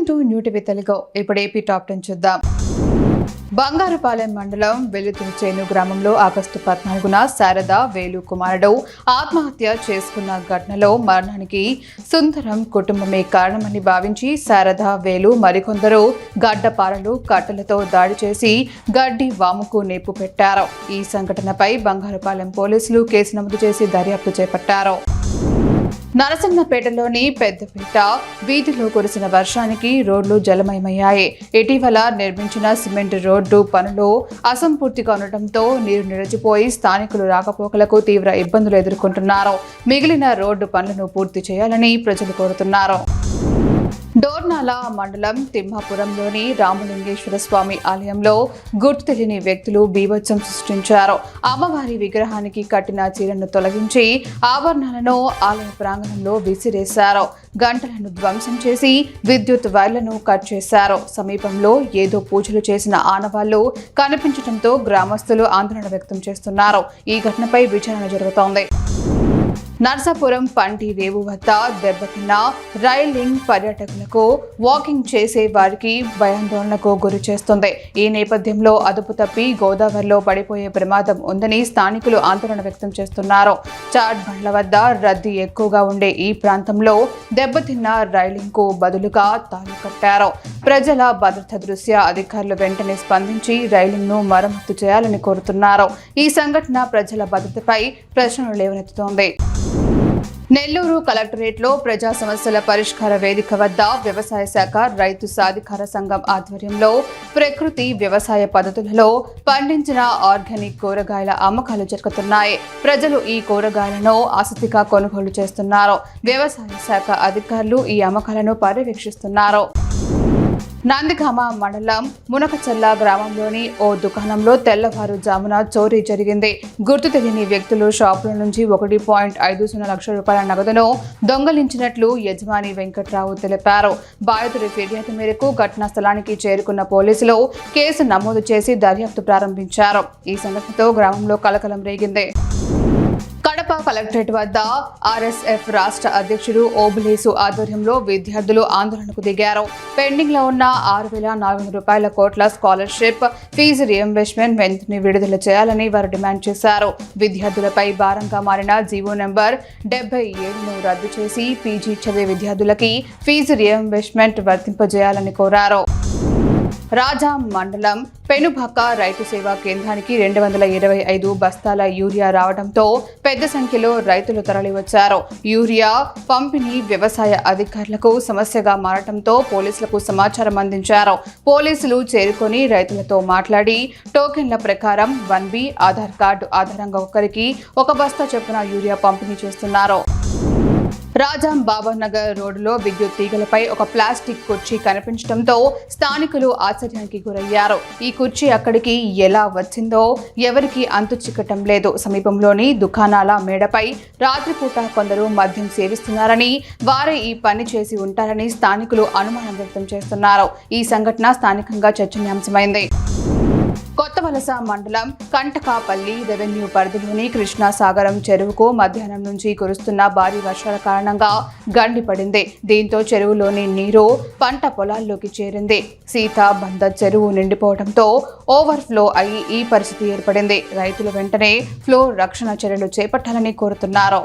Welcome to new TV Telugu. ఇప్పుడు AP top 10 చూద్దాం. బంగారుపాలెం మండలం వెల్లుతురుచేను గ్రామంలో ఆగస్టు 14న శారద వేలు కుమారుడు ఆత్మహత్య చేసుకున్న ఘటనలో మరణానికి సుందరం కుటుంబమే కారణమని భావించి శారద వేలు మరికొందరు గడ్డపారలు కట్టెలతో దాడి చేసి గడ్డి వాముకు నిప్పు పెట్టారు. ఈ సంఘటనపై బంగారుపాలెం పోలీసులు కేసు నమోదు చేసి దర్యాప్తు చేపట్టారు. నరసింహపేటలోని పెద్దపేట వీధిలో కురిసిన వర్షానికి రోడ్లు జలమయమయ్యాయి. ఇటీవల నిర్మించిన సిమెంట్ రోడ్డు పనులు అసంపూర్తిగా ఉండటంతో నీరు నిలిచిపోయి స్థానికులు రాకపోకలకు తీవ్ర ఇబ్బందులు ఎదుర్కొంటున్నారు. మిగిలిన రోడ్డు పనులను పూర్తి చేయాలని ప్రజలు కోరుతున్నారు. డోర్నాల మండలం తిమ్మాపురంలోని రామలింగేశ్వర స్వామి ఆలయంలో గుర్తు తెలియని వ్యక్తులు బీభత్సం సృష్టించారు. అమ్మవారి విగ్రహానికి కట్టిన చీరను తొలగించి ఆభరణాలను ఆలయ ప్రాంగణంలో విసిరేశారు. గంటలను ధ్వంసం చేసి విద్యుత్ వైర్లను కట్ చేశారు. సమీపంలో ఏదో పూజలు చేసిన ఆనవాళ్లు కనిపించడంతో గ్రామస్తులు ఆందోళన వ్యక్తం చేస్తున్నారు. ఈ ఘటనపై విచారణ జరుగుతోంది. నర్సాపురం పంటి రేవు వద్ద దెబ్బతిన్న రైలింగ్ పర్యాటకులకు వాకింగ్ చేసే వారికి భయాందోళనకు గురి చేస్తుంది. ఈ నేపథ్యంలో అదుపు తప్పి గోదావరిలో పడిపోయే ప్రమాదం ఉందని స్థానికులు ఆందోళన వ్యక్తం చేస్తున్నారు. చాట్ బండ్ల వద్ద రద్దీ ఎక్కువగా ఉండే ఈ ప్రాంతంలో దెబ్బతిన్న రైలింగ్ కు బదులుగా తాళి కట్టారు. ప్రజల భద్రత దృష్ట్యా అధికారులు వెంటనే స్పందించి రైలింగ్ ను మరమ్మతు చేయాలని కోరుతున్నారు. ఈ సంఘటన ప్రజల భద్రతపై ప్రశ్నలు లేవనెత్తుతోంది. నెల్లూరు కలెక్టరేట్లో ప్రజా సమస్యల పరిష్కార వేదిక వద్ద వ్యవసాయ శాఖ రైతు సాధికార సంఘం ఆధ్వర్యంలో ప్రకృతి వ్యవసాయ పద్ధతులలో పండించిన ఆర్గానిక్ కూరగాయల అమ్మకాలు జరుగుతున్నాయి. ప్రజలు ఈ కూరగాయలను ఆసక్తిగా కొనుగోలు చేస్తున్నారు. వ్యవసాయ శాఖ అధికారులు ఈ అమ్మకాలను పర్యవేక్షిస్తున్నారు. నందిగామ మండలం మునకచల్ల గ్రామంలోని ఓ దుకాణంలో తెల్లవారుజామున చోరీ జరిగింది. గుర్తు తెలియని వ్యక్తులు షాపుల నుంచి 1.50 లక్షల రూపాయల నగదును దొంగలించినట్లు యజమాని వెంకట్రావు తెలిపారు. బాధితుడి ఫిర్యాదు మేరకు ఘటనా స్థలానికి చేరుకున్న పోలీసులు కేసు నమోదు చేసి దర్యాప్తు ప్రారంభించారు. ఈ సంఘటనతో గ్రామంలో కలకలం రేగింది. కడప కలెక్టరేట్ వద్ద ఆర్ఎస్ఎఫ్ రాష్ట్ర అధ్యక్షుడు ఓబులేసు ఆధ్వర్యంలో విద్యార్థులు ఆందోళనకు దిగారు. పెండింగ్ లో ఉన్న 6,400 రూపాయల కోట్ల స్కాలర్షిప్ ఫీజు రియంబర్స్మెంట్ వెంటనే విడుదల చేయాలని వారు డిమాండ్ చేశారు. విద్యార్థులపై భారంగా మారిన జీవో నెంబర్ 77ను రద్దు చేసి పీజీ చదివే విద్యార్థులకి ఫీజు రియంబర్స్మెంట్ వర్తింపజేయాలని కోరారు. రాజా మండలం పెనుభక్క రైతు సేవా కేంద్రానికి 225 బస్తాల యూరియా రావడంతో పెద్ద సంఖ్యలో రైతులు తరలివచ్చారు. యూరియా పంపిణీ వ్యవసాయ అధికారులకు సమస్యగా మారడంతో పోలీసులకు సమాచారం అందించారు. పోలీసులు చేరుకొని రైతులతో మాట్లాడి టోకెన్ల ప్రకారం 1B ఆధార్ కార్డు ఆధారంగా ఒకరికి 1 బస్తా చొప్పున యూరియా పంపిణీ చేస్తున్నారు. రాజాం బాబానగర్ రోడ్డులో విద్యుత్ తీగలపై ఒక ప్లాస్టిక్ కుర్చీ కనిపించడంతో స్థానికులు ఆశ్చర్యానికి గురయ్యారు. ఈ కుర్చీ అక్కడికి ఎలా వచ్చిందో ఎవరికి అంతు చిక్కటం లేదు. సమీపంలోని దుకాణాల మేడపై రాత్రిపూట కొందరు మద్యం సేవిస్తున్నారని, వారే ఈ పని చేసి ఉంటారని స్థానికులు అనుమానం వ్యక్తం చేస్తున్నారు. ఈ సంఘటన స్థానికంగా చర్చనీయాంశమైంది. కొత్తవలస మండలం కంటకాపల్లి రెవెన్యూ పరిధిలోని కృష్ణాసాగరం చెరువుకు మధ్యాహ్నం నుంచి కురుస్తున్న భారీ వర్షాల కారణంగా గండి పడింది. దీంతో చెరువులోని నీరు పంట పొలాల్లోకి చేరింది. సీతాబంద చెరువు నిండిపోవడంతో ఓవర్ఫ్లో అయి ఈ పరిస్థితి ఏర్పడింది. రైతులు వెంటనే ఫ్లో రక్షణ చర్యలు చేపట్టాలని కోరుతున్నారు.